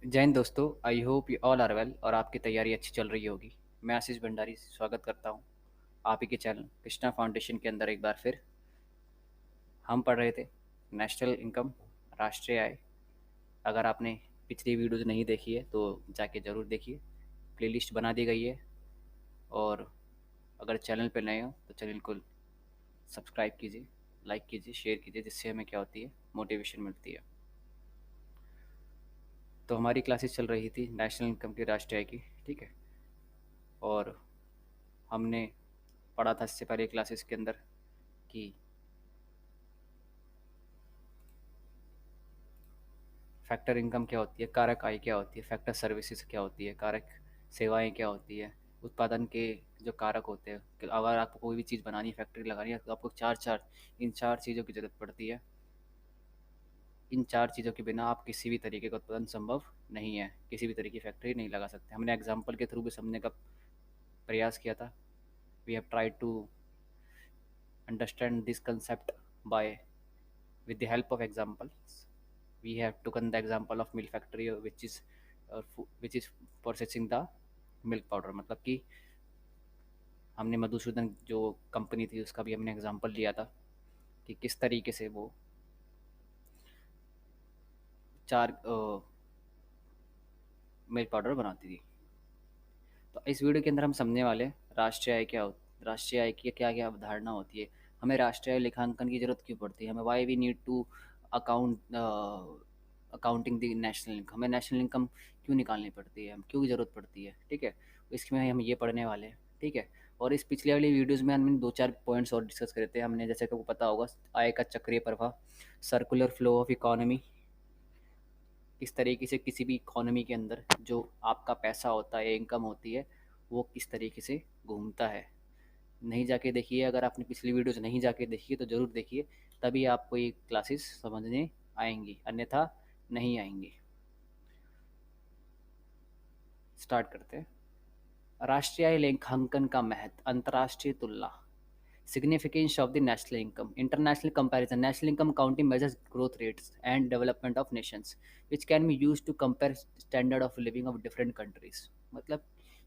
जय हिंद दोस्तों। I hope you all are well और आपकी तैयारी अच्छी चल रही होगी। मैं आशीष भंडारी स्वागत करता हूँ आप ही के चैनल कृष्णा फाउंडेशन के अंदर। एक बार फिर हम पढ़ रहे थे नेशनल इनकम, राष्ट्रीय आय। अगर आपने पिछली वीडियोज़ नहीं देखी है तो जाके ज़रूर देखिए, प्लेलिस्ट बना दी गई है। और अगर चैनल पर नए हो तो चैनल को सब्सक्राइब कीजिए, लाइक कीजिए, शेयर कीजिए, जिससे हमें क्या होती है, मोटिवेशन मिलती है। तो हमारी क्लासेस चल रही थी नेशनल इनकम की, राष्ट्रीय आय की, ठीक है। और हमने पढ़ा था इससे पहले क्लासेस के अंदर कि फैक्टर इनकम क्या होती है, कारक आय क्या होती है, फैक्टर सर्विसेज क्या होती है, कारक सेवाएं क्या होती है, उत्पादन के जो कारक होते हैं कि अगर आपको कोई भी चीज़ बनानी है, फैक्ट्री लगानी है, तो आपको इन चार चीज़ों की ज़रूरत पड़ती है। इन चार चीज़ों के बिना आप किसी भी तरीके का उत्पादन संभव नहीं है, किसी भी तरीके की फैक्ट्री नहीं लगा सकते। हमने एग्जाम्पल के थ्रू भी समझने का प्रयास किया था। We have tried to understand this concept by with the help of examples. We have taken the example of milk factory, which is processing the milk powder। मतलब कि हमने मधुसूदन जो कंपनी थी उसका भी हमने एग्जांपल लिया था कि किस तरीके से वो चार मिल्क पाउडर बनाती थी। तो इस वीडियो के अंदर हम समझने वाले हैं राष्ट्रीय आय क्या होती, राष्ट्रीय आय की क्या क्या अवधारणा होती है, हमें राष्ट्रीय आय लेखांकन की जरूरत क्यों पड़ती है, हमें why we need to account accounting the national income, हमें नेशनल इनकम क्यों निकालनी पड़ती है, हम क्यों ज़रूरत पड़ती है, ठीक है। इसमें हम ये पढ़ने वाले हैं, ठीक है। और इस पिछले वाली वीडियोज़ में हमने दो चार पॉइंट्स और डिस्कस करे थे हमने, जैसे कि आपको पता होगा आय का चक्रीय प्रवाह, सर्कुलर फ्लो ऑफ इकोनॉमी। किस तरीके से किसी भी इकोनॉमी के अंदर जो आपका पैसा होता है, इनकम होती है, वो किस तरीके से घूमता है। नहीं जाके देखिए, अगर आपने पिछली वीडियोज़ नहीं जाके देखी तो ज़रूर देखिए, तभी आपको ये क्लासेस समझने आएंगी, अन्यथा नहीं आएंगी। स्टार्ट करते हैं। राष्ट्रीय आय लेखांकन का महत्व, अंतर्राष्ट्रीय तुलना, significance of the national income, international comparison, national income counting measures growth rates and development of nations, which can be used to compare standard of living of different countries। मतलब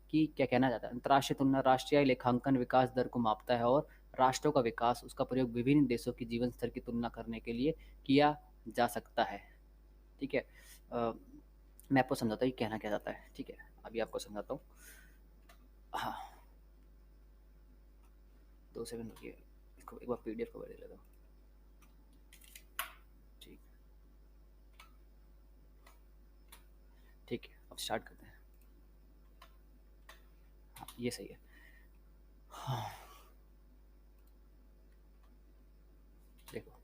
कि क्या कहना चाहता है, अंतर्राष्ट्रीय तुलना राष्ट्रीय लेखांकन विकास दर को मापता है और राष्ट्रों का विकास, उसका प्रयोग विभिन्न देशों की जीवन स्तर की तुलना करने के लिए किया जा सकता है, ठीक है। मैं आपको समझाता हूँ ये कहना क्या चाहता है, ठीक है। अभी आपको समझाता हूँ। हाँ, 2 सेकंड रुकिए, इसको एक बार पीडीएफ को बदल लेता हूँ। ठीक, ठीक है, अब स्टार्ट करते हैं। हाँ, ये सही है। हाँ, देखो,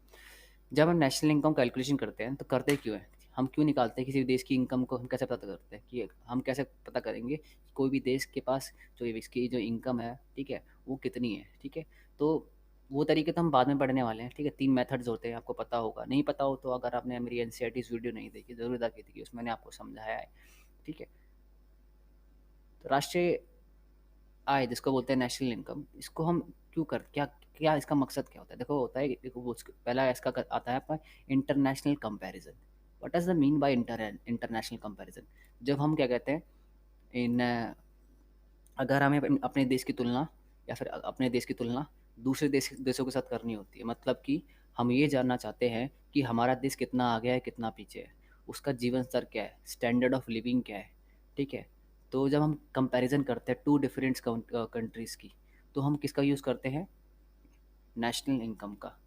जब हम नेशनल इनकम कैलकुलेशन करते हैं तो करते क्यों हैं, हम क्यों निकालते हैं किसी भी देश की इनकम को, हम कैसे पता करते हैं कि हम कैसे पता करेंगे कि कोई भी देश के पास जो इसकी जो इनकम है, ठीक है, वो कितनी है, ठीक है। तो वो तरीके तो हम बाद में पढ़ने वाले हैं, ठीक है। 3 मेथड्स होते हैं, आपको पता होगा, नहीं पता हो तो अगर आपने मेरी एनसीईआरटी वीडियो नहीं देखी जरूर देखी थी, उसमें मैंने आपको समझाया है, ठीक है। तो राष्ट्रीय आय जिसको बोलते हैं नेशनल इनकम, इसको हम क्यों कर क्या क्या इसका मकसद क्या होता है, देखो होता है, देखो वो पहला इसका आता है आपका international comparison. What does the mean by international comparison. जब हम क्या कहते हैं इन अगर हमें अपने देश की तुलना या फिर अपने देश की तुलना दूसरे देशों के साथ करनी होती है, मतलब कि हम ये जानना चाहते हैं कि हमारा देश कितना आगे है, कितना पीछे है, उसका जीवन स्तर क्या है, स्टैंडर्ड ऑफ लिविंग क्या है, ठीक है। तो जब हम कंपैरिजन करते हैं टू डिफरेंट कंट्रीज़ की, तो हम किसका यूज़ करते हैं, नेशनल इनकम का।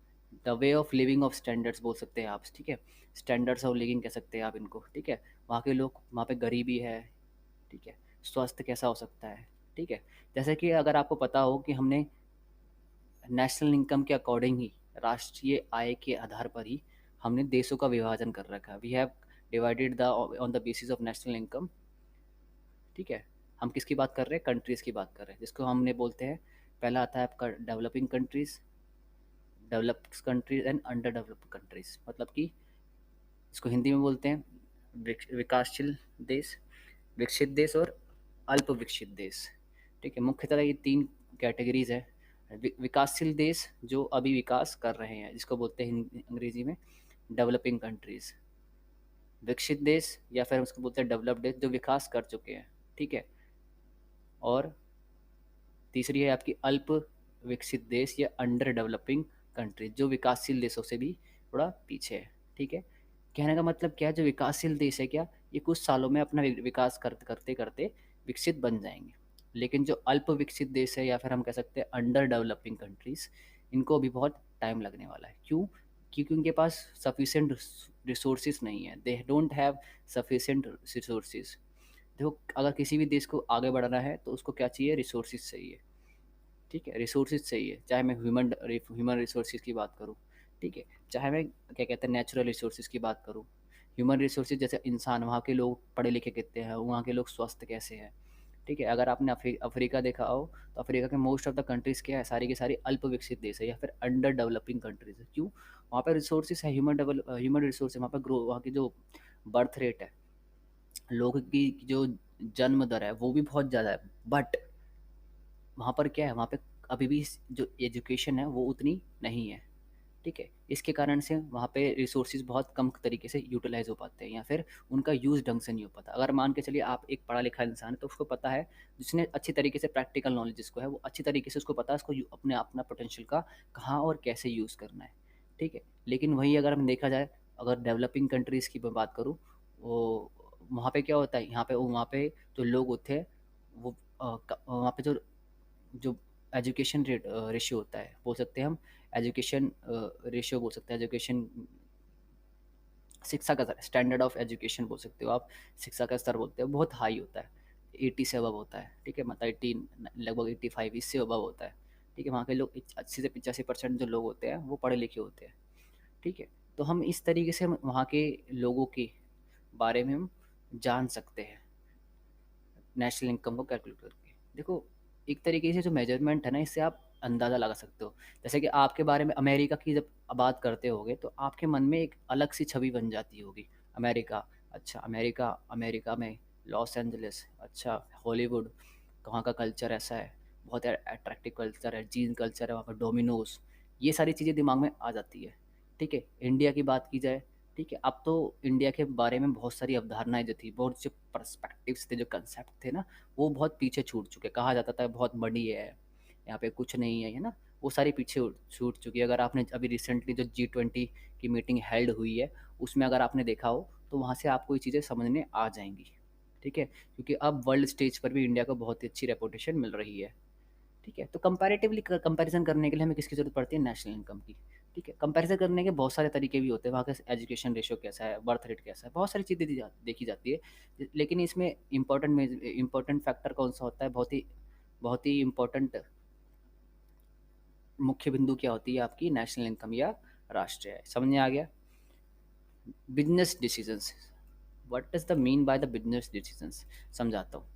The way of living of standards बोल सकते हैं आप, ठीक है। स्टैंडर्ड्स ऑफ लिविंग कह सकते हैं आप इनको, ठीक है। वहाँ के लोग, वहाँ पे गरीबी है, ठीक है, स्वास्थ्य कैसा हो सकता है, ठीक है। जैसे कि अगर आपको पता हो कि हमने नेशनल इनकम के अकॉर्डिंग ही, राष्ट्रीय आय के आधार पर ही हमने देशों का विभाजन कर रखा है। We have divided the on the basis of national income, ठीक है। हम किसकी बात कर रहे हैं, कंट्रीज़ की बात कर रहे हैं, जिसको हमने बोलते हैं, पहला आता है आपका developing countries, developed countries and under developed countries. मतलब कि इसको हिंदी में बोलते हैं विकासशील देश, विकसित देश और अल्प विकसित देश, ठीक है। मुख्यतः ये 3 कैटेगरीज है। विकासशील देश जो अभी विकास कर रहे हैं, जिसको बोलते हैं अंग्रेजी में डेवलपिंग कंट्रीज, विकसित देश या फिर उसको बोलते हैं डेवलप्ड देश, जो विकास कर चुके हैं, ठीक है। और तीसरी है आपकी अल्प विकसित देश या अंडर डेवलपिंग कंट्रीज, जो विकासशील देशों से भी थोड़ा पीछे है, ठीक है। कहने का मतलब क्या है, जो विकासशील देश है क्या, ये कुछ सालों में अपना विकास करते करते विकसित बन जाएंगे। लेकिन जो अल्प विकसित देश है या फिर हम कह सकते हैं अंडर डेवलपिंग कंट्रीज, इनको अभी बहुत टाइम लगने वाला है। क्यों? क्योंकि उनके पास सफिशेंट रिसोर्सेज नहीं है, they don't have sufficient resources. देखो, अगर किसी भी देश को आगे बढ़ना है तो उसको क्या चाहिए, रिसोर्सेज चाहिए, ठीक है। रिसोर्सेज चाहिए, चाहे मैं ह्यूमन रिसोर्सेज की बात करूँ, ठीक है, चाहे मैं क्या कहते हैं नेचुरल रिसोर्सेज की बात करूँ। ह्यूमन रिसोर्सेज जैसे इंसान, वहाँ के लोग पढ़े लिखे कितने हैं, वहाँ के लोग स्वस्थ कैसे हैं, ठीक है। अगर आपने अफ्रीका देखा हो, तो अफ्रीका के मोस्ट ऑफ द कंट्रीज़ क्या है, सारी की सारी अल्प विकसित देश है या फिर अंडर डेवलपिंग कंट्रीज है। क्यों? वहाँ पर रिसोर्सेज है, ह्यूमन रिसोर्स है, वहाँ पर ग्रो, वहाँ की जो बर्थ रेट है, लोगों की जो जन्म दर है वो भी बहुत ज़्यादा है। बट वहाँ पर क्या है, वहाँ पे अभी भी जो एजुकेशन है वो उतनी नहीं है, ठीक है। इसके कारण से वहाँ पे रिसोर्सेज बहुत कम तरीके से यूटिलाइज हो पाते हैं या फिर उनका यूज़ ढंग से नहीं हो पाता। अगर मान के चलिए आप एक पढ़ा लिखा इंसान है, तो उसको पता है, जिसने अच्छी तरीके से प्रैक्टिकल नॉलेज जिसको है, वो अच्छी तरीके से उसको पता है उसको अपने अपना पोटेंशियल का कहाँ और कैसे यूज़ करना है, ठीक है। लेकिन वही अगर हम देखा जाए, अगर डेवलपिंग कंट्रीज़ की मैं बात करूँ, वो वहाँ पे क्या होता है, यहाँ पे वहाँ पे जो लोग होते हैं वो वहाँ पे जो एजुकेशन रेशियो होता है, बोल सकते हैं हम एजुकेशन रेशियो बोल सकते हैं, एजुकेशन शिक्षा का स्टैंडर्ड ऑफ एजुकेशन बोल सकते हो आप, शिक्षा का स्तर बोलते हो, बहुत हाई होता है, 80 से अबव होता है, ठीक है। मतलब 18, लगभग 85 इससे अबव होता है, ठीक है। वहाँ के लोग 80 से 85% जो लोग होते हैं वो पढ़े लिखे होते हैं, ठीक है। तो हम इस तरीके से वहाँ के लोगों के बारे में हम जान सकते हैं नेशनल इनकम को कैलकुलेट करके। देखो, एक तरीके से जो मेजरमेंट है ना, इससे आप अंदाज़ा लगा सकते हो। जैसे कि आपके बारे में अमेरिका की जब बात करते होगे, तो आपके मन में एक अलग सी छवि बन जाती होगी। अमेरिका, अच्छा अमेरिका, अमेरिका में लॉस एंजलिस, अच्छा हॉलीवुड, वहाँ का कल्चर ऐसा है, बहुत अट्रैक्टिव कल्चर है, जीन कल्चर है वहाँ पर, डोमिनोज, ये सारी चीज़ें दिमाग में आ जाती है, ठीक है। इंडिया की बात की जाए, ठीक है, अब तो इंडिया के बारे में बहुत सारी अवधारणाएं जो थी, बहुत से पर्सपेक्टिव्स थे, जो कंसेप्ट थे ना, वो बहुत पीछे छूट चुके। कहा जाता था बहुत मडी है यहाँ पे, कुछ नहीं है ना, वो सारी पीछे छूट चुकी है। अगर आपने अभी रिसेंटली जो G20 की मीटिंग हेल्ड हुई है, उसमें अगर आपने देखा हो, तो वहाँ से आपको ये चीज़ें समझने आ जाएंगी, ठीक है। क्योंकि अब वर्ल्ड स्टेज पर भी इंडिया को बहुत ही अच्छी रेपुटेशन मिल रही है, ठीक है। तो कंपैरेटिवली कंपैरिजन करने के लिए हमें किसकी ज़रूरत पड़ती है, नेशनल इनकम की, ठीक है। कंपैरिजन करने के बहुत सारे तरीके भी होते हैं, वहाँ का एजुकेशन रेशियो कैसा है, बर्थ रेट कैसा है, बहुत सारी चीज़ें देखी जाती है। लेकिन इसमें इम्पोर्टेंट फैक्टर कौन सा होता है, बहुत ही इम्पोर्टेंट मुख्य बिंदु क्या होती है आपकी, नेशनल इनकम या राष्ट्रीय आय। समझ में आ गया? Business decisions, what does the mean by the business decisions, समझाता हूँ।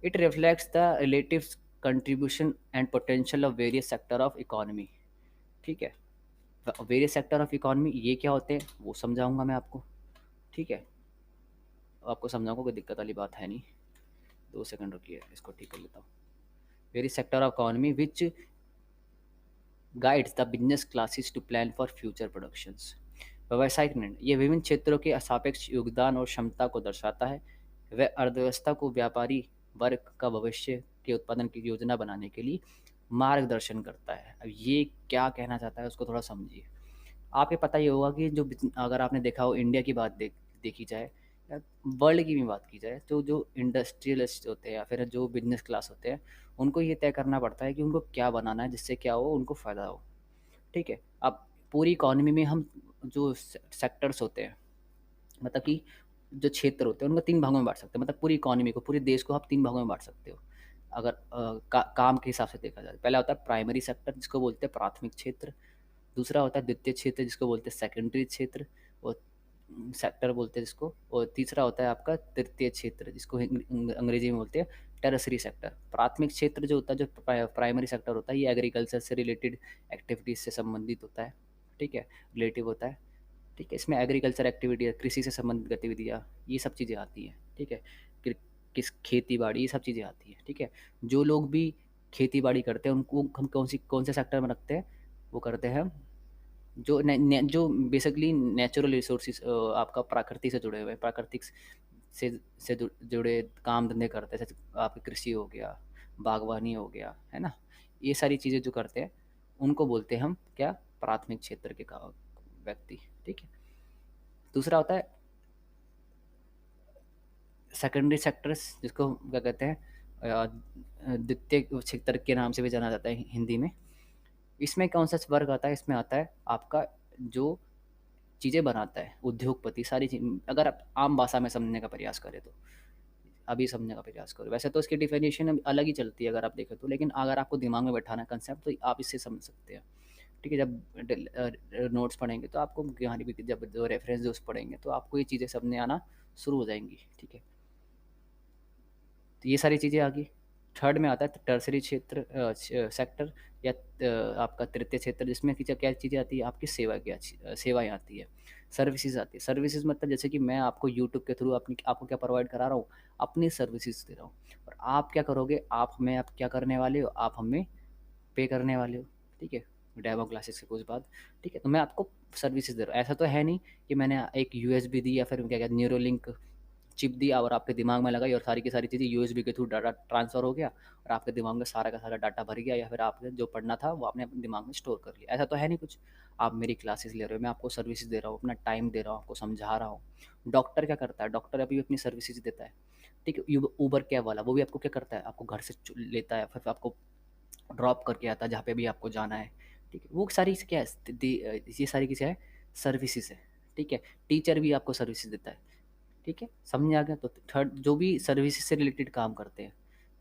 It reflects the relative contribution and potential of various sector of economy, ठीक है। वेरियस सेक्टर ऑफ इकोनॉमी ये क्या होते हैं वो समझाऊंगा मैं आपको, ठीक है। आपको समझाऊंगा, कोई दिक्कत वाली बात है नहीं। 2 सेकंड रुकिए, इसको ठीक कर लेता हूँ। Various sector of economy which guides the business classes to plan for future productions. व्यावसायिक निर्णय ये विभिन्न क्षेत्रों के सापेक्ष योगदान और क्षमता को दर्शाता है। वह अर्थव्यवस्था को व्यापारी वर्ग का भविष्य के उत्पादन की योजना बनाने के लिए मार्गदर्शन करता है। अब ये क्या कहना चाहता है उसको थोड़ा समझिए। आपको पता ही होगा कि अगर आपने देखा हो, इंडिया की बात देखी जाए या वर्ल्ड की भी बात की जाए, तो जो इंडस्ट्रियलिस्ट होते हैं या फिर जो बिजनेस क्लास होते हैं, उनको ये तय करना पड़ता है कि उनको क्या बनाना है जिससे क्या हो, उनको फ़ायदा हो, ठीक है। अब पूरी इकोनॉमी में हम जो सेक्टर्स होते हैं, मतलब कि जो क्षेत्र होते हैं, उनको 3 भागों में बांट सकते हैं। मतलब पूरी इकोनॉमी को, पूरे देश को आप 3 भागों में बांट सकते हो, अगर काम के हिसाब से देखा जाए। पहला होता है प्राइमरी सेक्टर, जिसको बोलते हैं प्राथमिक क्षेत्र। दूसरा होता है द्वितीय क्षेत्र, जिसको बोलते हैं सेकेंडरी क्षेत्र, और सेक्टर बोलते हैं जिसको। और तीसरा होता है आपका तृतीय क्षेत्र, जिसको अंग्रेजी में बोलते हैं टेरेसरी सेक्टर। प्राथमिक क्षेत्र जो होता है, जो प्राइमरी सेक्टर होता है, ये एग्रीकल्चर से रिलेटेड एक्टिविटीज़ से संबंधित होता है, ठीक है, रिलेटिव होता है, ठीक है। इसमें एग्रीकल्चर एक्टिविटी, कृषि से संबंधित गतिविधियाँ, ये सब चीज़ें आती हैं, ठीक है। किस खेती बाड़ी, ये सब चीज़ें आती हैं, ठीक है। जो लोग भी खेती बाड़ी करते हैं, उनको हम कौन से सेक्टर में रखते हैं, वो करते हैं जो बेसिकली नेचुरल रिसोर्सेज आपका प्रकृति से जुड़े हुए हैं, प्राकृतिक से जुड़े काम धंधे करते हैं, जैसे आपकी कृषि हो गया, बागवानी हो गया, है ना? ये सारी चीज़ें जो करते हैं उनको बोलते हैं हम क्या, प्राथमिक क्षेत्र के व्यक्ति। ठीक है। दूसरा होता है सेकेंडरी सेक्टर्स, जिसको क्या कहते हैं, द्वितीय क्षेत्र के नाम से भी जाना जाता है हिंदी में। इसमें कौन सा वर्ग आता है? इसमें आता है आपका जो चीज़ें बनाता है, उद्योगपति, सारी चीज, अगर आप आम भाषा में समझने का प्रयास करें तो, अभी समझने का प्रयास करो। वैसे तो इसकी डिफिनेशन अलग ही चलती है अगर आप देखें तो, लेकिन अगर आपको दिमाग में बैठाना कंसेप्ट तो आप इससे समझ सकते हैं। ठीक है। जब नोट्स पढ़ेंगे तो आपको यहाँ भी, जब जो रेफरेंस जो पढ़ेंगे तो आपको ये चीज़ें समझने आना शुरू हो जाएंगी। ठीक है। तो ये सारी चीज़ें आ गई। थर्ड में आता है टर्सरी क्षेत्र, सेक्टर, या आपका तृतीय क्षेत्र, जिसमें कि क्या चीज़ें आती है, आपकी सेवा की सेवाएँ आती है, सर्विसेज आती है। सर्विसेज मतलब जैसे कि मैं आपको यूट्यूब के थ्रू अपनी आपको क्या प्रोवाइड करा रहा हूँ, अपनी सर्विसेज दे रहा हूँ, और आप क्या करोगे, आप क्या करने वाले हो, आप हमें पे करने वाले हो। ठीक है। डेमो क्लासेस के कुछ बाद। ठीक है। तो मैं आपको सर्विसेज दे रहा हूँ। ऐसा तो है नहीं कि मैंने एक यूएसबी दी या फिर क्या कहते हैं न्यूरोलिंक चिप दिया और आपके दिमाग में लगाई और सारी की सारी चीज़ें यूएसबी के थ्रू डाटा ट्रांसफ़र हो गया और आपके दिमाग में सारा का सारा डाटा भर गया, या फिर आपने जो पढ़ना था वो आपने अपने दिमाग में स्टोर कर लिया। ऐसा तो है नहीं कुछ। आप मेरी क्लासेस ले रहे हो, मैं आपको सर्विसेज दे रहा हूँ, अपना टाइम दे रहा हूँ, आपको समझा रहा हूँ। डॉक्टर क्या करता है? डॉक्टर अभी अपनी सर्विसेज देता है। ठीक है। ऊबर कैब वाला वो भी आपको क्या करता है? आपको घर से लेता है, फिर आपको ड्रॉप करके आता है जहाँ पे भी आपको जाना है। ठीक है। वो सारी क्या है, ये सारी की क्या है, सर्विसेज है। ठीक है। टीचर भी आपको सर्विसेज देता है। ठीक है। समझ आ गया? तो थर्ड जो भी सर्विसेज से रिलेटेड काम करते हैं,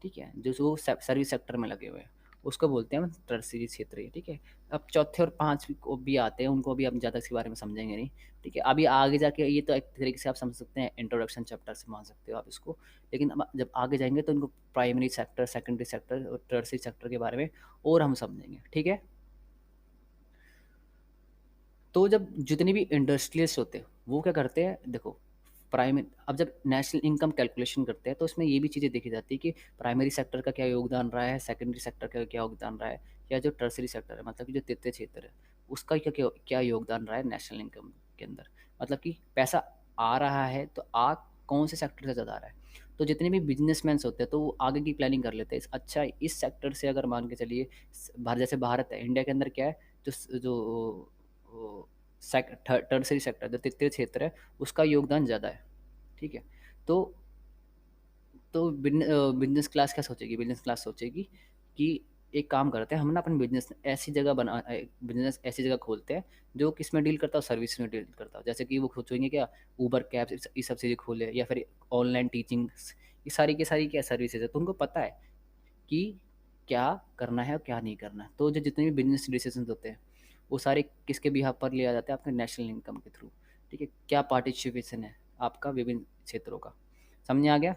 ठीक है, जो सर्विस सेक्टर में लगे हुए हैं, उसको बोलते हैं हम टर्सरी क्षेत्र। ठीक है। अब चौथे और पांचवी को भी आते हैं, उनको भी हम ज़्यादा इसके बारे में समझेंगे नहीं। ठीक है। अभी आगे जाके ये तो एक तरीके से आप समझ सकते हैं, इंट्रोडक्शन चैप्टर से मान सकते हो आप इसको। लेकिन अब जब आगे जाएंगे तो इनको प्राइमरी सेक्टर, सेकेंडरी सेक्टर और टर्सरी सेक्टर के बारे में और हम समझेंगे। ठीक है। तो जब जितने भी इंडस्ट्रियलिस्ट होते हैं वो क्या करते हैं, देखो, प्राइमरी, अब जब नेशनल इनकम कैलकुलेशन करते हैं तो इसमें ये भी चीज़ें देखी जाती है कि प्राइमरी सेक्टर का क्या योगदान रहा है, सेकेंडरी सेक्टर का क्या योगदान रहा है, या जो टर्सरी सेक्टर है, मतलब कि जो तृतीय क्षेत्र है, उसका क्या क्या क्या योगदान रहा है नेशनल इनकम के अंदर। मतलब कि पैसा आ रहा है तो कौन से सेक्टर से ज़्यादा आ रहा है। तो जितने भी बिजनेसमैन होते हैं तो वो आगे की प्लानिंग कर लेते हैं, अच्छा इस सेक्टर से अगर मान के चलिए, जैसे भारत है, इंडिया के अंदर क्या है, जो जो टर्सरी सेक्टर, जो तृतीय क्षेत्र है, उसका योगदान ज़्यादा है। ठीक है। तो बिजनेस क्लास क्या सोचेगी, बिजनेस क्लास सोचेगी कि एक काम करते हैं हम ना, अपने बिजनेस ऐसी जगह खोलते हैं जो किस में डील करता हो, सर्विस में डील करता हो। जैसे कि वो सोचेंगे क्या, ऊबर कैब ये सब चीज़ें खोले, या फिर ऑनलाइन टीचिंग, ये सारी की सारी क्या सर्विसेज है, तो उनको पता है कि क्या करना है और क्या नहीं करना है। तो जो जितने भी बिजनेस डिसीजन होते हैं वो सारे किसके बिहाफ पर लिया जाता है, आपके नेशनल इनकम के थ्रू। ठीक है। क्या पार्टिसिपेशन है आपका विभिन्न क्षेत्रों का। समझ आ गया?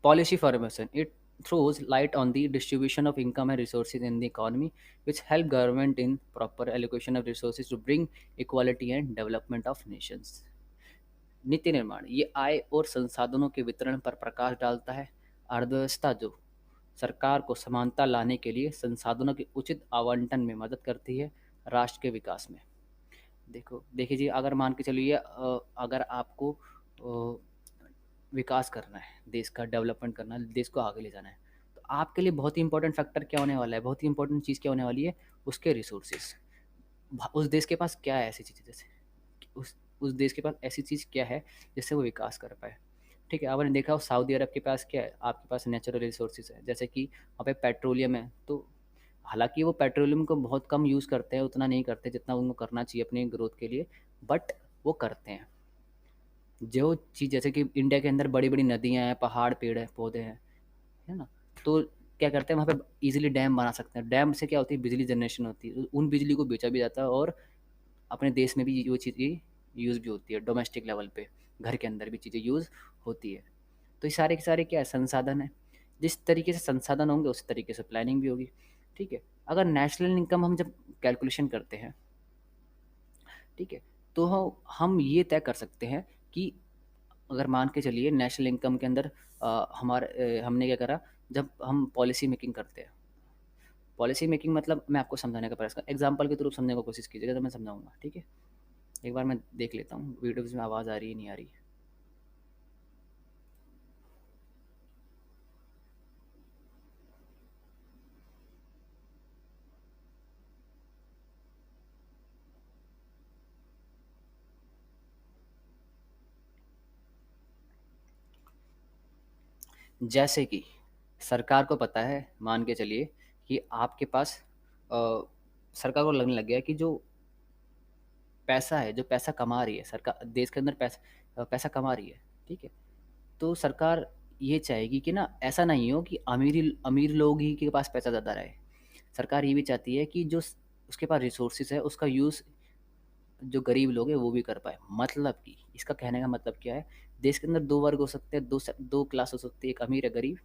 Policy formation. It throws light on the distribution of income and resources in the economy, which help government in proper allocation of resources to bring equality and development of nations. नीति निर्माण, ये आय और संसाधनों के वितरण पर प्रकाश डालता है। अर्थव्यवस्था जो सरकार को समानता लाने के लिए संसाधनों के उचित आवंटन में मदद करती है राष्ट्र के विकास में। देखिए जी, अगर मान के चलिए, अगर आपको विकास करना है, देश का डेवलपमेंट करना है, देश को आगे ले जाना है, तो आपके लिए बहुत ही इंपॉर्टेंट फैक्टर क्या होने वाला है, बहुत ही इंपॉर्टेंट चीज़ क्या होने वाली है, उसके रिसोर्सेज। उस देश के पास क्या है ऐसी चीज़, जैसे उस देश के पास ऐसी चीज़ क्या है जिससे वो विकास कर पाए। ठीक है। आपने देखा हो सऊदी अरब के पास क्या है, आपके पास नेचुरल रिसोर्सेज है, जैसे कि वहाँ पे पेट्रोलियम है। तो हालांकि वो पेट्रोलियम को बहुत कम यूज़ करते हैं, उतना नहीं करते जितना उनको करना चाहिए अपनी ग्रोथ के लिए, बट वो करते हैं। जो चीज़ जैसे कि इंडिया के अंदर बड़ी बड़ी नदियाँ हैं, पहाड़, पेड़ है, पौधे हैं, है ना? तो क्या करते हैं, वहाँ पे इजीली डैम बना सकते हैं। डैम से क्या होती है, बिजली जनरेशन होती है, उन बिजली को बेचा भी जाता है और अपने देश में भी वो चीज़ें यूज़ भी होती है, डोमेस्टिक लेवल पे घर के अंदर भी चीज़ें यूज़ होती है। तो ये सारे के सारे क्या है, संसाधन है। जिस तरीके से संसाधन होंगे उस तरीके से प्लानिंग भी होगी। ठीक है। अगर नेशनल इनकम हम जब कैलकुलेशन करते हैं, ठीक है, तो हम ये तय कर सकते हैं कि अगर मान के चलिए नेशनल इनकम के अंदर हमने क्या करा, जब हम पॉलिसी मेकिंग करते हैं पॉलिसी मेकिंग मतलब मैं आपको समझाने का प्रयास कर एग्जाम्पल के थ्रू समझने की कोशिश कीजिएगा तो मैं समझाऊंगा, ठीक है? एक बार मैं देख लेता हूँ वीडियोज़ में आवाज़ आ रही है नहीं आ रही। जैसे कि सरकार को पता है, मान के चलिए कि आपके पास सरकार को लगने लग गया कि जो पैसा है, जो पैसा कमा रही है सरकार, देश के अंदर पैसा कमा रही है, ठीक है? तो सरकार ये चाहेगी कि ना ऐसा नहीं हो कि अमीर लोग ही के पास पैसा ज़्यादा रहे। सरकार ये भी चाहती है कि जो उसके पास रिसोर्सेज है उसका यूज़ जो गरीब लोग हैं वो भी कर पाए। मतलब कि इसका कहने का मतलब क्या है, देश के अंदर दो वर्ग हो सकते हैं, दो क्लास हो सकती है, एक अमीर है गरीब।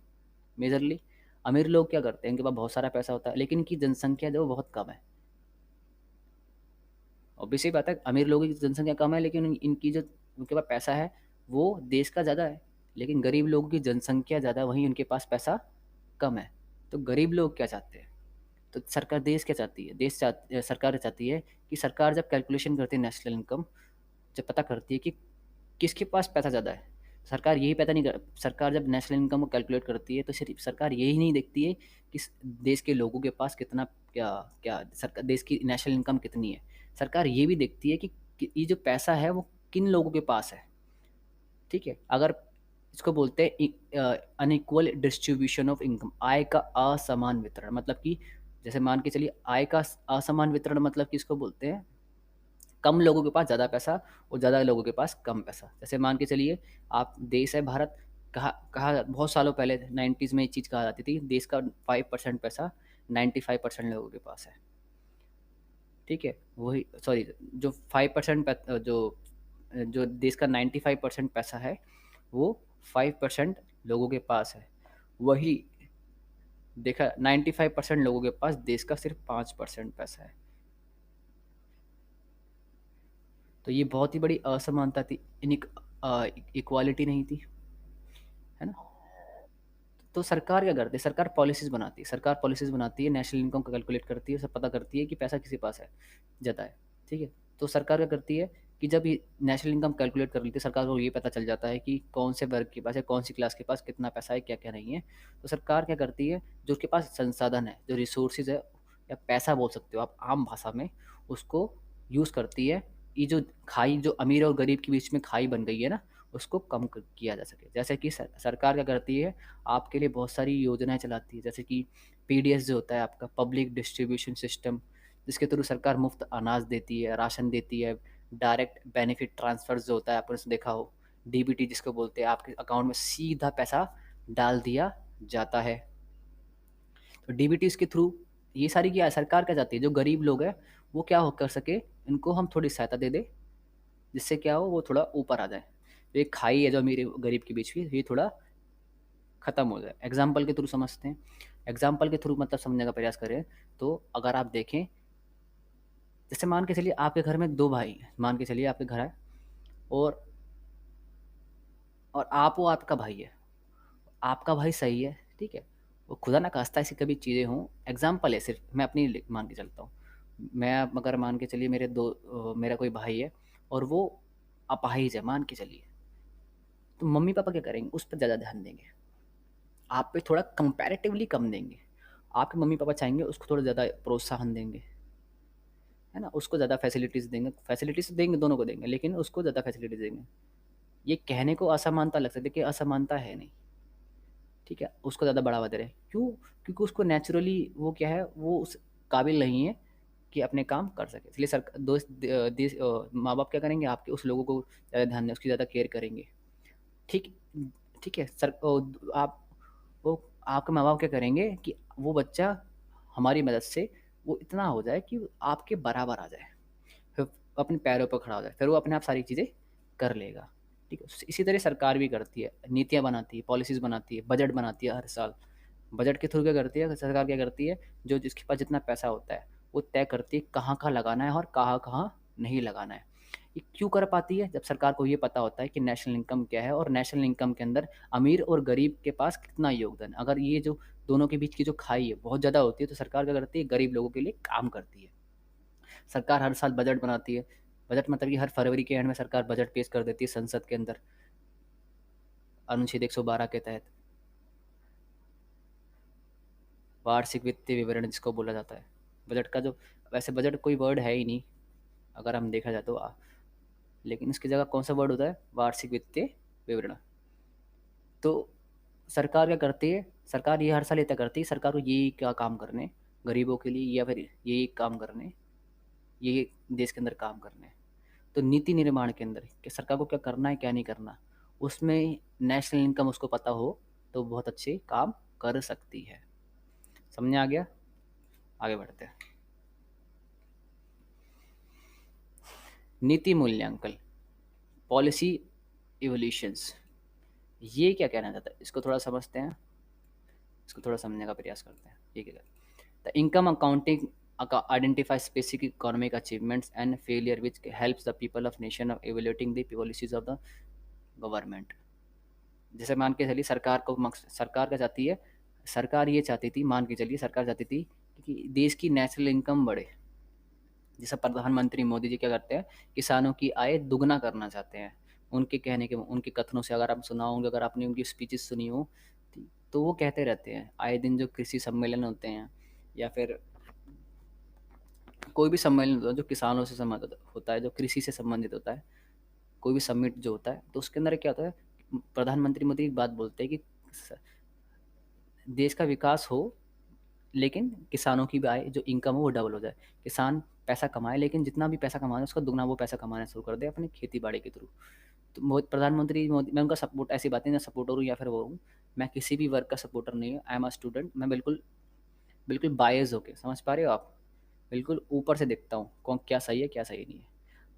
मेजरली अमीर लोग क्या करते हैं, इनके पास बहुत सारा पैसा होता है लेकिन इनकी जनसंख्या जो बहुत कम है। ऑब्वियस सी बात है, अमीर लोगों की जनसंख्या कम है लेकिन इनकी जो उनके पास पैसा है वो देश का ज़्यादा है। लेकिन गरीब लोगों की जनसंख्या ज़्यादा, वहीं उनके पास पैसा कम है। तो गरीब लोग क्या चाहते हैं, तो सरकार देश क्या चाहती है, सरकार चाहती है कि सरकार जब कैलकुलेशन करती है नेशनल इनकम, जब पता करती है कि किसके पास पैसा ज़्यादा है, सरकार यही पता नहीं कर सरकार जब नेशनल इनकम को कैलकुलेट करती है तो सिर्फ सरकार यही नहीं देखती है कि देश के लोगों के पास कितना, क्या क्या सरकार देश की नेशनल इनकम कितनी है। सरकार ये भी देखती है कि ये जो पैसा है वो किन लोगों के पास है, ठीक है? अगर इसको बोलते हैं अनइक्वल डिस्ट्रीब्यूशन ऑफ इनकम, आय का असमान वितरण। मतलब कि जैसे मान के चलिए आय का असमान वितरण मतलब कि इसको बोलते हैं कम लोगों के पास ज़्यादा पैसा और ज़्यादा लोगों के पास कम पैसा। जैसे मान के चलिए आप देश है भारत, कहा कहा बहुत सालों पहले 90s में ये चीज़ कहा जाती थी, देश का 5% पैसा 95% लोगों के पास है, ठीक है? वही सॉरी, जो 5% जो जो देश का 95% पैसा है वो 5% लोगों के पास है। वही देखा 95% लोगों के पास देश का सिर्फ 5% पैसा है। तो ये बहुत ही बड़ी असमानता थी, इक्वालिटी नहीं थी, है ना? तो सरकार क्या करती है, सरकार पॉलिसीज़ बनाती है, नेशनल इनकम को कैलकुलेट करती है, सब पता करती है कि पैसा किसी पास है, ज़्यादा है, ठीक है? तो सरकार क्या करती है कि जब ये नेशनल इनकम कैलकुलेट कर लेती है, सरकार को ये पता चल जाता है कि कौन से वर्ग के पास है, कौन सी क्लास के पास कितना पैसा है, क्या-क्या नहीं है। तो सरकार क्या करती है, जो उसके पास संसाधन है, जो रिसोर्सेज़ है या पैसा बोल सकते हो आप आम भाषा में, उसको यूज़ करती है। ये जो खाई जो अमीर और गरीब के बीच में खाई बन गई है ना, उसको कम किया जा सके। जैसे कि सरकार क्या करती है, आपके लिए बहुत सारी योजनाएँ चलाती है, जैसे कि पीडीएस जो होता है आपका पब्लिक डिस्ट्रीब्यूशन सिस्टम, जिसके थ्रू सरकार मुफ्त अनाज देती है, राशन देती है, डायरेक्ट बेनिफिट ट्रांसफ़र्स जो होता है आपने देखा हो, डीबीटी जिसको बोलते हैं, आपके अकाउंट में सीधा पैसा डाल दिया जाता है। तो डीबीटीज़ के थ्रू ये सारी क्या है, सरकार क्या चाहती है, जो गरीब लोग हैं वो क्या हो कर सके, इनको हम थोड़ी सहायता दे दें, जिससे क्या हो वो थोड़ा ऊपर आ जाए। तो एक खाई है जो अमीर गरीब के बीच की, ये थोड़ा खत्म हो जाए। एग्जाम्पल के थ्रू समझते हैं, एग्जाम्पल के थ्रू मतलब समझने का प्रयास करें तो अगर आप देखें, जैसे मान के चलिए आपके घर में दो भाई हैं, मान के चलिए आपके घर है और आप वो आपका भाई है, आपका भाई सही है, ठीक है? वो खुदा ना खास्ता ऐसी कभी चीज़ें हों, एग्जाम्पल है सिर्फ, मैं अपनी मान के चलता हूँ। मैं अगर मान के चलिए मेरा कोई भाई है और वो अपाहिज है मान के चलिए, तो मम्मी पापा क्या करेंगे, उस पर ज़्यादा ध्यान देंगे, आप पे थोड़ा कंपैरेटिवली कम देंगे। आपके मम्मी पापा चाहेंगे उसको थोड़ा ज़्यादा प्रोत्साहन देंगे, है ना? उसको ज़्यादा फैसिलिटीज़ देंगे, फैसिलिटीज़ देंगे, दोनों को देंगे, लेकिन उसको ज़्यादा फैसिलिटीज़ देंगे। ये कहने को असमानता लग सकती है, कि असमानता है नहीं, ठीक है? उसको ज़्यादा बढ़ावा दे रहे हैं, क्यों? क्योंकि उसको नेचुरली वो क्या है, वो उस काबिल नहीं है कि अपने काम कर सके, इसलिए माँ बाप क्या करेंगे, आपके उस लोगों को ज़्यादा ध्यान दें, उसकी ज़्यादा केयर करेंगे, ठीक ठीक है? आप वो आपके माँ बाप क्या करेंगे कि वो बच्चा हमारी मदद से वो इतना हो जाए कि आपके बराबर आ जाए, फिर अपने पैरों पर खड़ा हो जाए, फिर वो अपने आप सारी चीज़ें कर लेगा, ठीक है? इसी तरह सरकार भी करती है, नीतियाँ बनाती है, पॉलिसीज़ बनाती है, बजट बनाती है हर साल। बजट के थ्रू क्या करती है सरकार, क्या करती है, जो जिसके पास जितना पैसा होता है वो तय करती है कहाँ-कहाँ लगाना है और कहाँ-कहाँ नहीं लगाना है। ये क्यों कर पाती है? जब सरकार को ये पता होता है कि नेशनल इनकम क्या है और नेशनल इनकम के अंदर अमीर और गरीब के पास कितना योगदान है। अगर ये जो दोनों के बीच की जो खाई है बहुत ज़्यादा होती है, तो सरकार क्या करती है, गरीब लोगों के लिए काम करती है। सरकार हर साल बजट बनाती है। बजट मतलब कि हर फरवरी के एंड में सरकार बजट पेश कर देती है संसद के अंदर, अनुच्छेद 112 के तहत। वार्षिक वित्तीय विवरण जिसको बोला जाता है। बजट का जो, वैसे बजट कोई वर्ड है ही नहीं अगर हम देखा जाए तो, लेकिन इसकी जगह कौन सा वर्ड होता है, वार्षिक वित्तीय विवरण। तो सरकार क्या करती है, सरकार ये हर साल ये तय करती है सरकार को ये क्या काम करने गरीबों के लिए, या फिर ये काम करने, ये देश के अंदर काम करने। तो नीति निर्माण के अंदर कि सरकार को क्या करना है क्या नहीं करना, उसमें नेशनल इनकम उसको पता हो तो बहुत अच्छे काम कर सकती है। समझ आ गया? आगे बढ़ते हैं। नीति मूल्यांकन, पॉलिसी इवोल्यूशंस, ये क्या कहना चाहता है, इसको थोड़ा समझते हैं, इसको थोड़ा समझने का प्रयास करते हैं। ये क्या the income accounting identify specific economic achievements and failure which helps the people of nation of evaluating the policies of the government। जैसे मान के चलिए सरकार को सरकार क्या चाहती है, सरकार ये चाहती थी, मान के चलिए सरकार चाहती थी कि देश की नेशनल इनकम बढ़े। जैसे प्रधानमंत्री मोदी जी क्या करते हैं, किसानों की आय दुगना करना चाहते हैं। उनके कहने के, उनके कथनों से अगर आप सुना होंगे, अगर आपने उनकी स्पीचेस सुनी हो, तो वो कहते रहते हैं आए दिन जो कृषि सम्मेलन होते हैं या फिर कोई भी सम्मेलन होता है जो किसानों से संबंधित होता है, जो कृषि से संबंधित होता है, कोई भी समिट जो होता है, तो उसके अंदर क्या होता है, प्रधानमंत्री मोदी एक बात बोलते हैं कि देश का विकास हो लेकिन किसानों की भी आय, जो इनकम हो वो डबल हो जाए। किसान पैसा कमाए, लेकिन जितना भी पैसा कमाए उसका दुगना वो पैसा कमाना शुरू कर दे अपनी खेती बाड़ी के थ्रू। तो प्रधानमंत्री मोदी, मैं उनका सपोर्ट, ऐसी बातें ना सपोर्टर हूँ या फिर वो हूँ, मैं किसी भी वर्ग का सपोर्टर नहीं हूँ। आई एम अ स्टूडेंट, मैं बिल्कुल बिल्कुल बायस होके, समझ पा रहे हो आप, बिल्कुल ऊपर से देखता हूँ कौन क्या सही है क्या सही नहीं है।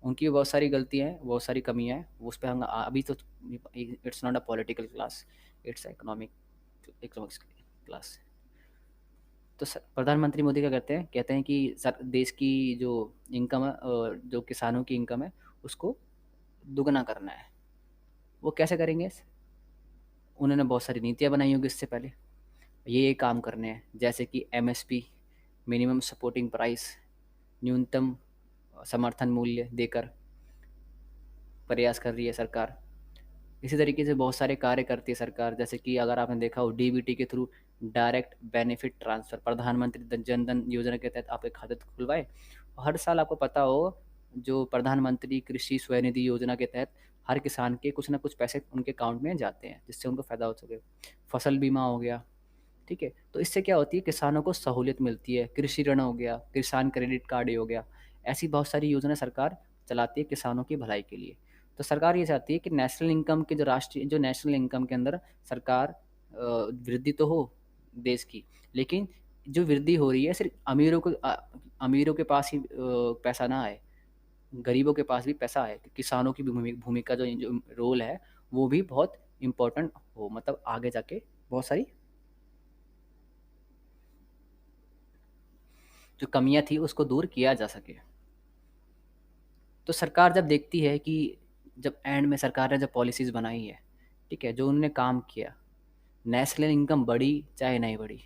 उनकी बहुत सारी गलतियाँ हैं, बहुत सारी कमियाँ हैं, उस पर हम अभी तो, it's not a political class, it's economics class. तो प्रधानमंत्री मोदी क्या करते हैं, कहते हैं कि देश की जो इनकम है, जो किसानों की इनकम है, उसको दुगना करना है। वो कैसे करेंगे, उन्होंने बहुत सारी नीतियाँ बनाई होंगी इससे पहले, ये काम करने हैं, जैसे कि एमएसपी, मिनिमम सपोर्टिंग प्राइस, न्यूनतम समर्थन मूल्य देकर प्रयास कर रही है सरकार। इसी तरीके से बहुत सारे कार्य करती है सरकार, जैसे कि अगर आपने देखा हो डीबीटी के थ्रू डायरेक्ट बेनिफिट ट्रांसफ़र, प्रधानमंत्री जन धन योजना के तहत आप एक खाते खुलवाए। हर साल आपको पता हो जो प्रधानमंत्री कृषि स्वनिधि योजना के तहत हर किसान के कुछ ना कुछ पैसे उनके अकाउंट में जाते हैं, जिससे उनको फ़ायदा हो सके। फसल बीमा हो गया, ठीक है, तो इससे क्या होती है, किसानों को सहूलियत मिलती है। कृषि ऋण हो गया, किसान क्रेडिट कार्ड हो गया, ऐसी बहुत सारी योजना सरकार चलाती है किसानों की भलाई के लिए। तो सरकार ये चाहती है कि नेशनल इनकम के, जो राष्ट्रीय, जो नेशनल इनकम के अंदर सरकार वृद्धि तो हो देश की, लेकिन जो वृद्धि हो रही है सिर्फ अमीरों के पास ही पैसा ना आए, गरीबों के पास भी पैसा आए। किसानों की भी भूमिका, जो जो रोल है वो भी बहुत इम्पोर्टेंट हो, मतलब आगे जाके बहुत सारी जो कमियाँ थी उसको दूर किया जा सके। तो सरकार जब देखती है कि जब एंड में सरकार ने जब पॉलिसीज़ बनाई है, ठीक है, जो उन्होंने काम किया, नेशनल इनकम बढ़ी चाहे नहीं बढ़ी,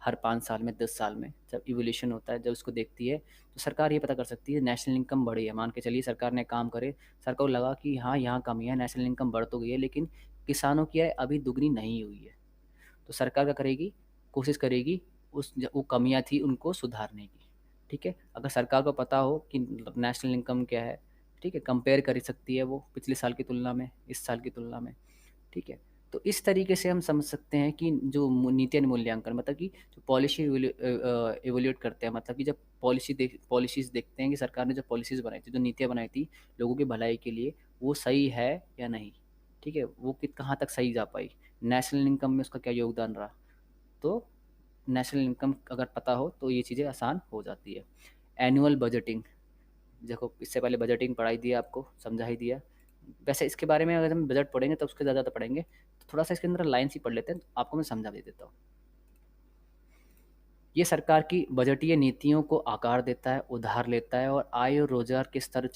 हर 5 साल में 10 साल में जब इवोल्यूशन होता है, जब उसको देखती है, तो सरकार ये पता कर सकती है नेशनल इनकम बढ़ी है। मान के चलिए सरकार ने काम करे, सरकार को लगा कि हाँ यहाँ कमी है, नेशनल इनकम बढ़ तो गई है लेकिन किसानों की आय अभी दुगनी नहीं हुई है, तो सरकार क्या करेगी, कोशिश करेगी उस वो कमियाँ थी उनको सुधारने की। ठीक है, अगर सरकार को पता हो कि नेशनल इनकम क्या है, ठीक है, कंपेयर कर सकती है वो पिछले साल की तुलना में, इस साल की तुलना में, ठीक है। तो इस तरीके से हम समझ सकते हैं कि जो नीति मूल्यांकन, मतलब कि जो पॉलिसी इवोल्यूट करते हैं, मतलब कि जब पॉलिसीज़ देखते हैं कि सरकार ने जो पॉलिसीज़ बनाई थी, जो नीतियाँ बनाई थी लोगों की भलाई के लिए, वो सही है या नहीं, ठीक है, वो कहाँ तक सही जा पाई, नेशनल इनकम में उसका क्या योगदान रहा। तो नेशनल इनकम अगर पता हो तो ये चीज़ें आसान हो जाती है। एनुअल बजटिंग, देखो इससे पहले बजटिंग पढ़ाई दिया, आपको समझा ही दिया। वैसे इसके बारे में अगर हम बजट पढ़ेंगे तो उसके ज़्यादा पढ़ेंगे, तो थोड़ा सा इसके अंदर लाइन्स ही पढ़ लेते हैं, तो आपको मैं समझा दे देता हूँ। ये सरकार की बजटीय नीतियों को आकार देता है, उधार लेता है और आय और रोजगार के स्तर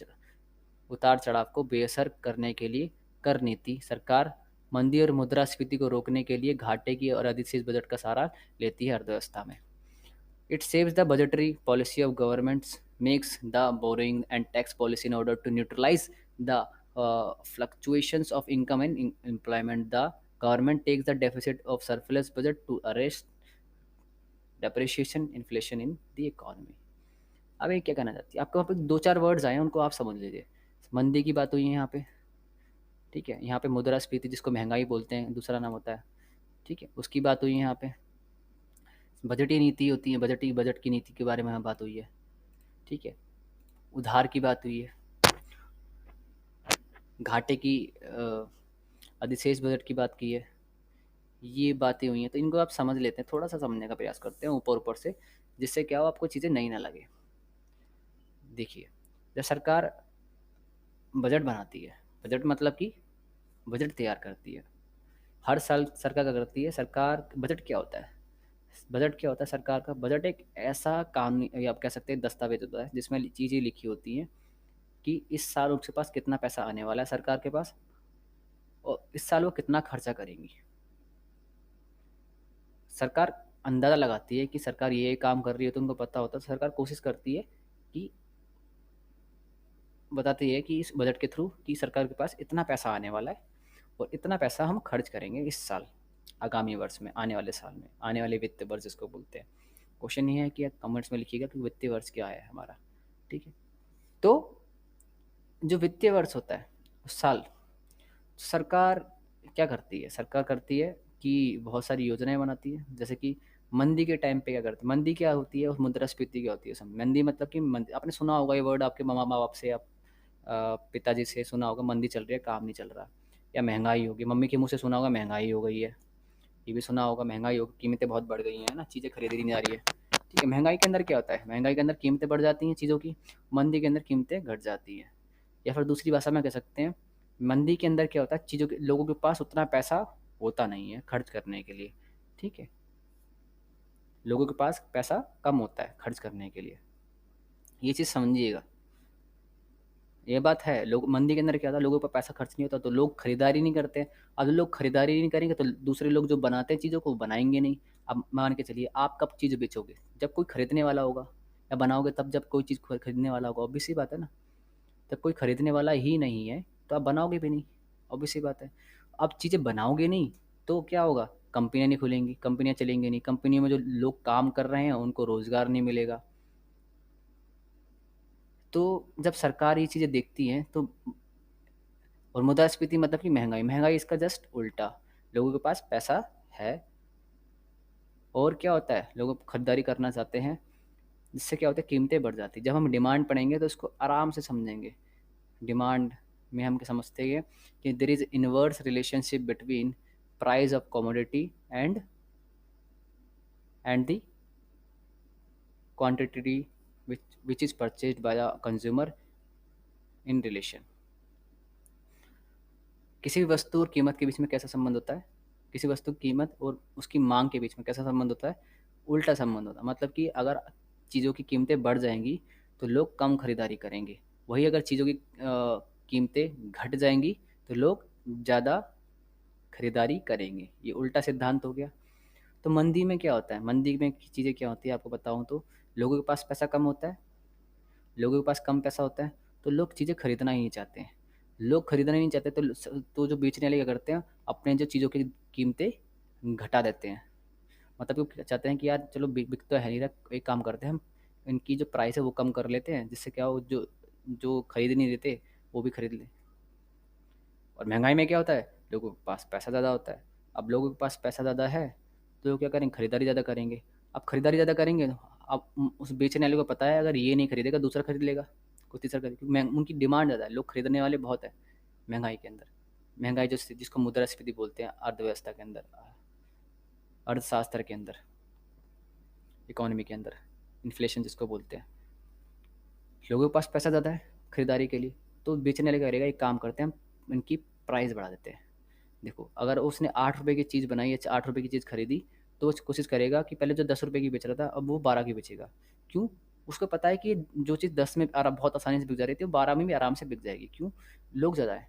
उतार चढ़ाव को बेअसर करने के लिए कर नीति सरकार मंदी और मुद्रास्फीति को रोकने के लिए घाटे की और अधिशेष बजट का सहारा लेती है अर्थव्यवस्था में। It shapes the budgetary policy of governments, makes the borrowing and tax policy in order to neutralize the fluctuations of income and employment. The government takes the deficit of surplus budget to arrest depreciation, inflation in the economy. अब ये क्या कहना चाहती है? आपके वहाँ पे दो चार वर्ड्स आए हैं, उनको आप समझ लीजिए। मंदी की बात हुई है यहाँ पे, ठीक है। यहाँ पे मुद्रास्फीति जिसको महंगाई बोलते हैं, दूसरा नाम होता है, ठीक है, उसकी बात हुई है यहाँ पे। बजटीय नीति होती है, बजट की नीति के बारे में बात हुई है, ठीक है। उधार की बात हुई है, घाटे की अधिशेष बजट की बात की है, ये बातें हुई हैं। तो इनको आप समझ लेते हैं, थोड़ा सा समझने का प्रयास करते हैं ऊपर ऊपर से, जिससे क्या हो आपको चीज़ें नई ना लगे। देखिए, जब सरकार बजट बनाती है, बजट मतलब कि बजट तैयार करती है, हर साल सरकार क्या करती है? सरकार बजट क्या होता है? बजट क्या होता है सरकार का? बजट एक ऐसा कानूनी या आप कह सकते हैं दस्तावेज होता है जिसमें चीज़ें लिखी होती हैं कि इस साल उसके पास कितना पैसा आने वाला है सरकार के पास, और इस साल वो कितना खर्चा करेंगी। सरकार अंदाज़ा लगाती है कि सरकार ये काम कर रही है, तो उनको पता होता है, तो सरकार कोशिश करती है कि बताती है कि इस बजट के थ्रू कि सरकार के पास इतना पैसा आने वाला है और इतना पैसा हम खर्च करेंगे इस साल, आगामी वर्ष में, आने वाले साल में, आने वाले वित्तीय वर्ष जिसको बोलते हैं। क्वेश्चन ये है कि कमेंट्स में लिखिएगा कि वित्तीय वर्ष क्या है हमारा, ठीक है। तो जो वित्तीय वर्ष होता है उस साल सरकार क्या करती है? सरकार करती है कि बहुत सारी योजनाएं बनाती है, जैसे कि मंदी के टाइम पे क्या करती है? मंदी क्या होती है और मुद्रास्फीति क्या होती है? मंदी मतलब कि आपने सुना होगा ये वर्ड, आपके मामा बाप से, आप पिताजी से सुना होगा, मंदी चल रही है, काम नहीं चल रहा, या महंगाई होगी, मम्मी के मुंह से सुना होगा महंगाई हो गई है, ये भी सुना होगा महंगाई हो, कीमतें बहुत बढ़ गई हैं ना, चीज़ें खरीदी नहीं जा रही है, ठीक है। महंगाई के अंदर क्या होता है? महंगाई के अंदर कीमतें बढ़ जाती हैं चीज़ों की, मंदी के अंदर कीमतें घट जाती हैं। या फिर दूसरी भाषा में कह सकते हैं, मंदी के अंदर क्या होता है? चीज़ों के, लोगों के पास उतना पैसा होता नहीं है खर्च करने के लिए, ठीक है। लोगों के पास पैसा कम होता है खर्च करने के लिए, ये चीज़ समझिएगा। ये बात है, लोग मंदी के अंदर क्या होता है? लोगों पर पैसा खर्च नहीं होता, तो लोग खरीदारी नहीं करते। अब लोग खरीदारी नहीं करेंगे तो दूसरे लोग जो बनाते हैं चीज़ों को वो बनाएंगे नहीं। अब मान के चलिए, आप कब चीज़ बेचोगे? जब कोई खरीदने वाला होगा, या बनाओगे तब जब कोई चीज़ खरीदने वाला होगा, ऑब्वियस सी बात है ना। जब कोई खरीदने वाला ही नहीं है तो आप बनाओगे भी नहीं, ऑब्वियस सी बात है। अब चीज़ें बनाओगे नहीं तो क्या होगा? कंपनियाँ नहीं खुलेंगी, कंपनियाँ चलेंगी नहीं, कंपनियों में जो लोग काम कर रहे हैं उनको रोज़गार नहीं मिलेगा। तो जब सरकार ये चीज़ें देखती हैं तो, और मुद्रास्फीति मतलब कि महंगाई, महंगाई इसका जस्ट उल्टा, लोगों के पास पैसा है और क्या होता है, लोग खरीदारी करना चाहते हैं, जिससे क्या होता है? कीमतें बढ़ जाती हैं। जब हम डिमांड पढ़ेंगे तो इसको आराम से समझेंगे। डिमांड में हम क्या समझते हैं कि there is inverse relationship between price of commodity and the quantity which is purchased by the consumer in relation. किसी भी वस्तु और कीमत के बीच में कैसा संबंध होता है? किसी वस्तु की कीमत और उसकी मांग के बीच में कैसा संबंध होता है? उल्टा संबंध होता है। मतलब कि अगर चीज़ों की कीमतें बढ़ जाएंगी तो लोग कम खरीदारी करेंगे, वही अगर चीज़ों की कीमतें घट जाएंगी तो लोग ज़्यादा खरीदारी करेंगे। ये उल्टा सिद्धांत हो गया। तो मंदी में क्या होता है? मंदी में चीज़ें क्या होती है आपको बताऊँ तो, लोगों के पास पैसा कम होता है, लोगों के पास कम पैसा होता है तो लोग चीज़ें खरीदना ही नहीं चाहते हैं। लोग खरीदना ही नहीं चाहते तो जो बेचने वाले क्या करते हैं? अपने जो चीज़ों की कीमतें घटा देते हैं। मतलब कि चाहते हैं कि यार चलो बिक तो है नहीं रहा, एक काम करते हैं हम, इनकी जो प्राइस है वो कम कर लेते हैं, जिससे क्या हो, जो जो खरीद नहीं देते वो भी खरीद लें। और महंगाई में क्या होता है? लोगों के पास पैसा ज़्यादा होता है। अब लोगों के पास पैसा ज़्यादा है तो लोग क्या करेंगे? खरीदारी ज़्यादा करेंगे। अब खरीदारी ज़्यादा करेंगे, अब उस बेचने वाले को पता है अगर ये नहीं खरीदेगा दूसरा खरीद लेगा, कोई तीसरा खरीद, क्योंकि उनकी डिमांड ज़्यादा है, लोग खरीदने वाले बहुत है महंगाई के अंदर। महंगाई जिसको मुद्रास्फीति बोलते हैं अर्थव्यवस्था के अंदर, अर्थशास्त्र के अंदर, इकोनॉमी के अंदर, इन्फ्लेशन जिसको बोलते हैं। लोगों के पास पैसा ज़्यादा है खरीदारी के लिए, तो बेचने वाले क्या करेगा? एक काम करते हैं, हम इनकी प्राइस बढ़ा देते हैं। देखो, अगर उसने 8 रुपये की चीज़ बनाई या 8 रुपये की चीज़ खरीदी, तो वो कोशिश करेगा कि पहले जो 10 रुपये की बेच रहा था अब वो 12 की बेचेगा। क्यों? उसको पता है कि जो चीज़ 10 में बहुत आसानी से बिक जा रही थी वो 12 में भी आराम से बिक जाएगी। क्यों? लोग ज़्यादा है।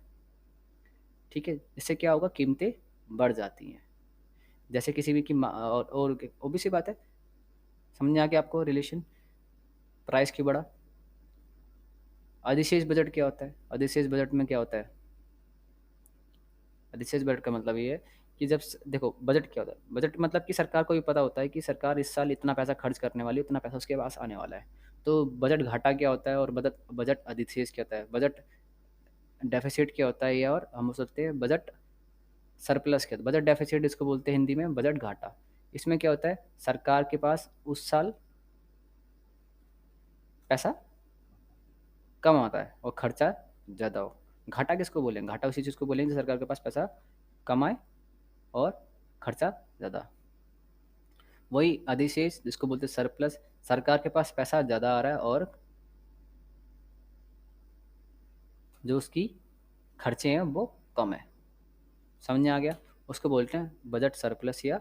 ठीक है? इससे क्या होगा, कीमतें बढ़ जाती हैं। जैसे किसी भी की और obvious सी बात है, समझ में आ गया आपको रिलेशन, प्राइस क्यों बढ़ा? अधिशेष बजट क्या होता है? अधिशेष बजट में क्या होता है? अधिशेष बजट का मतलब ये है कि जब देखो, बजट क्या होता है? बजट मतलब कि सरकार को भी पता होता है कि सरकार इस साल इतना पैसा खर्च करने वाली है, उतना पैसा उसके पास आने वाला है। तो बजट घाटा क्या होता है और बजट बजट अधिशेष क्या होता है? बजट डेफिसिट क्या होता है, ये और हम सोचते हैं बजट सरप्लस क्या होता है? बजट डेफिसिट इसको बोलते हैं हिंदी में, बजट घाटा। इसमें क्या होता है, सरकार के पास उस साल पैसा कम आता है और खर्चा ज़्यादा हो। घाटा किसको बोलेंगे? घाटा उसी चीज़ को बोलेंगे जो सरकार के पास पैसा कम आए और खर्चा ज़्यादा। वही अधिशेष जिसको बोलते हैं सरप्लस, सरकार के पास पैसा ज़्यादा आ रहा है और जो उसकी खर्चे हैं वो कम है। समझ में आ गया? उसको बोलते हैं बजट सरप्लस या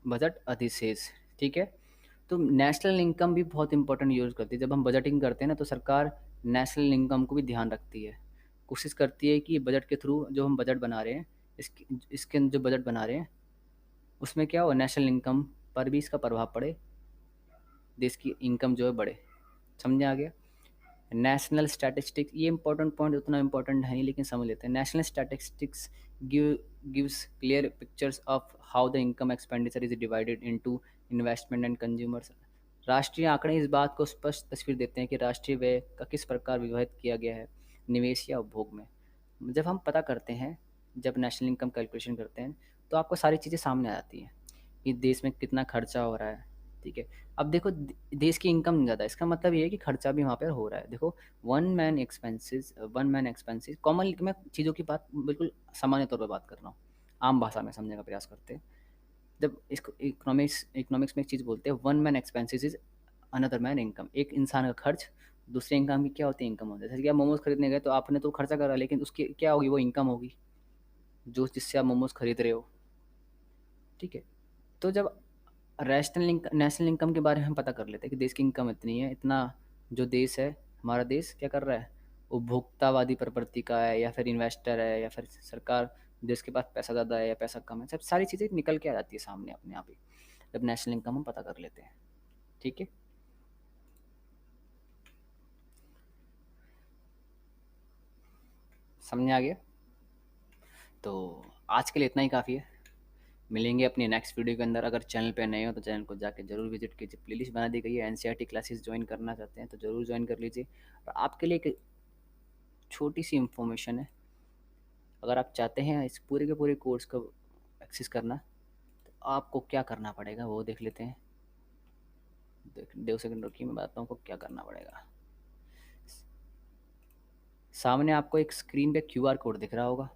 बजट अधिशेष। ठीक है? तो नेशनल इनकम भी बहुत इंपॉर्टेंट यूज़ करती है। जब हम बजटिंग करते हैं ना, तो सरकार नेशनल इनकम को भी ध्यान रखती है। कोशिश करती है कि बजट के थ्रू जो हम बजट बना रहे हैं, इसके जो बजट बना रहे हैं उसमें क्या हो, नेशनल इनकम पर भी इसका प्रभाव पड़े, देश की इनकम जो है बढ़े। समझ आ गया? नेशनल स्टैटिस्टिक्स, ये इंपॉर्टेंट पॉइंट उतना इंपॉर्टेंट है नहीं, लेकिन समझ लेते हैं। National statistics gives clear pictures of how the income expenditure is divided into investment and consumers. राष्ट्रीय आंकड़े इस बात को स्पष्ट तस्वीर देते हैं कि राष्ट्रीय व्यय का किस प्रकार विभाजित किया गया है, निवेश या उपभोग में। जब हम पता करते हैं, जब नेशनल इनकम कैलकुलेशन करते हैं, तो आपको सारी चीज़ें सामने आ जाती हैं कि देश में कितना खर्चा हो रहा है। ठीक है? अब देखो, देश की इनकम ज़्यादा है, इसका मतलब ये है कि खर्चा भी वहाँ पर हो रहा है। देखो, वन मैन एक्सपेंसेस कॉमन, मैं चीज़ों की बात बिल्कुल सामान्य तौर पर बात कर रहा हूँ, आम भाषा में समझने का प्रयास करते हैं। जब इसको इकोनॉमिक्स इकोनॉमिक्स में एक चीज़ बोलते हैं, one man expenses is another man income. एक इंसान का खर्च दूसरे इंसान की क्या होती है, इनकम होती है। जैसे कि आप मोमोज खरीदने गए तो आपने तो खर्चा करा, लेकिन उसकी क्या होगी, वो इनकम होगी जो जिससे आप मोमोज खरीद रहे हो। ठीक है? तो जब नेशनल इनकम के बारे में हम पता कर लेते हैं कि देश की इनकम इतनी है, इतना जो देश है, हमारा देश क्या कर रहा है, उपभोक्तावादी प्रवृत्ति का है या फिर इन्वेस्टर है या फिर सरकार, देश के पास पैसा ज़्यादा है या पैसा कम है, सब सारी चीज़ें निकल के आ जाती है सामने अपने आप ही, जब नेशनल इनकम हम पता कर लेते हैं। ठीक है? समझ आ गया? तो आज के लिए इतना ही काफ़ी है। मिलेंगे अपनी नेक्स्ट वीडियो के अंदर। अगर चैनल पे नए हो तो चैनल को जाके जरूर विजिट कीजिए। प्लेलिस्ट बना दी गई है, एनसीईआरटी क्लासेस ज्वाइन करना चाहते हैं तो ज़रूर ज्वाइन कर लीजिए। और आपके लिए एक छोटी सी इन्फॉर्मेशन है, अगर आप चाहते हैं इस पूरे के पूरे कोर्स को एक्सेस करना, तो आपको क्या करना पड़ेगा वो देख लेते हैं। देख 2 सेकंड रुकिए, मैं बताता हूँ आपको क्या करना पड़ेगा। सामने आपको एक स्क्रीन पे क्यूआर कोड दिख रहा होगा।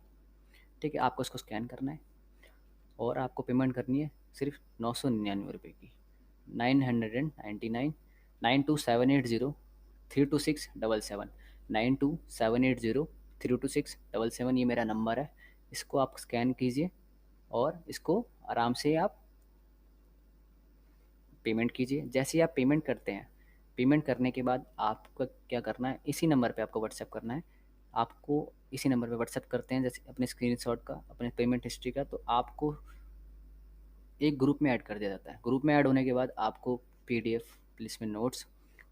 ठीक है? आपको उसको स्कैन करना है और आपको पेमेंट करनी है सिर्फ 999 रुपये की। 999, 9278032677, 9278032677, ये मेरा नंबर है। इसको आप स्कैन कीजिए और इसको आराम से आप पेमेंट कीजिए। जैसे ही आप पेमेंट करते हैं, पेमेंट करने के बाद आपको क्या करना है, इसी नंबर पे आपको व्हाट्सएप करना है। आपको इसी नंबर पे व्हाट्सएप करते हैं जैसे अपने स्क्रीनशॉट का, अपने पेमेंट हिस्ट्री का, तो आपको एक ग्रुप में ऐड कर दिया जाता है। ग्रुप में ऐड होने के बाद आपको PDF, placement notes,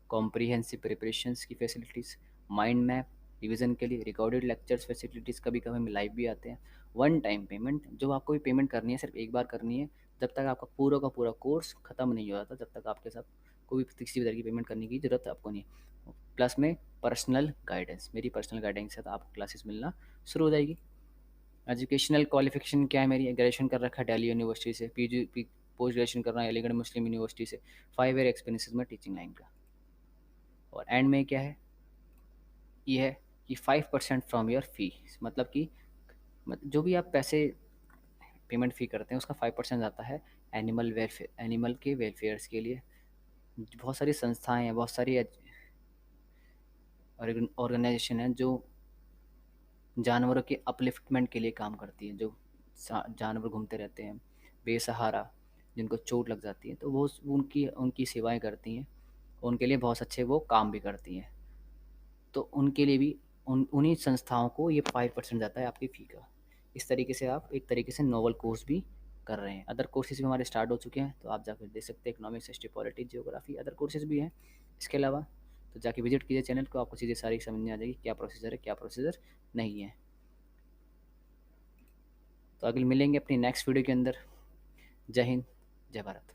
comprehensive preparations की फैसिलिटीज़, माइंड मैप, रिवीजन के लिए रिकॉर्डेड लेक्चर्स फैसिलिटीज़, कभी कभी हम लाइव भी आते हैं, वन टाइम पेमेंट, जो आपको भी पेमेंट करनी है सिर्फ एक बार करनी है। जब तक आपका पूरा का पूरा कोर्स ख़त्म नहीं हो जाता, जब तक आपके साथ कोई भी किसी भी तरह की पेमेंट करने की ज़रूरत आपको नहीं। प्लस में पर्सनल गाइडेंस, मेरी पर्सनल गाइडेंस से तो आपको क्लासेस मिलना शुरू हो जाएगी। एजुकेशनल क्वालिफिकेशन क्या है मेरी, ग्रेजुएशन कर रखा है दिल्ली यूनिवर्सिटी से, पोस्ट ग्रेजुएशन कर रहा है अलीगढ़ मुस्लिम यूनिवर्सिटी से, 5 ईयर एक्सपीरियंस में टीचिंग लाइन का। और एंड में क्या है, ये है कि 5% फ्रॉम योर फी, मतलब कि जो भी आप पैसे पेमेंट फ़ी करते हैं उसका 5% आता है एनिमल के वेलफेयर्स के लिए। बहुत सारी संस्थाएं हैं, बहुत सारी ऑर्गेनाइजेशन हैं जो जानवरों के अपलिफ्टमेंट के लिए काम करती है। जो जानवर घूमते रहते हैं बेसहारा, जिनको चोट लग जाती है, तो वो उनकी उनकी सेवाएं करती हैं। उनके लिए बहुत अच्छे वो काम भी करती हैं। तो उनके लिए भी उन्हीं संस्थाओं को ये 5% जाता है आपकी फ़ी का। इस तरीके से आप एक तरीके से नोवेल कोर्स भी कर रहे हैं। अदर कोर्सेज़ भी हमारे स्टार्ट हो चुके हैं, तो आप जाकर देख सकते हैं, economics, history, polity, geography, other courses भी हैं इसके अलावा। तो जाके विज़िट कीजिए चैनल को, आपको चीज़ें सारी समझ में आ जाएगी, क्या प्रोसीजर है, क्या प्रोसीजर नहीं है। तो अगले मिलेंगे अपनी नेक्स्ट वीडियो के अंदर। जय हिंद, जय भारत।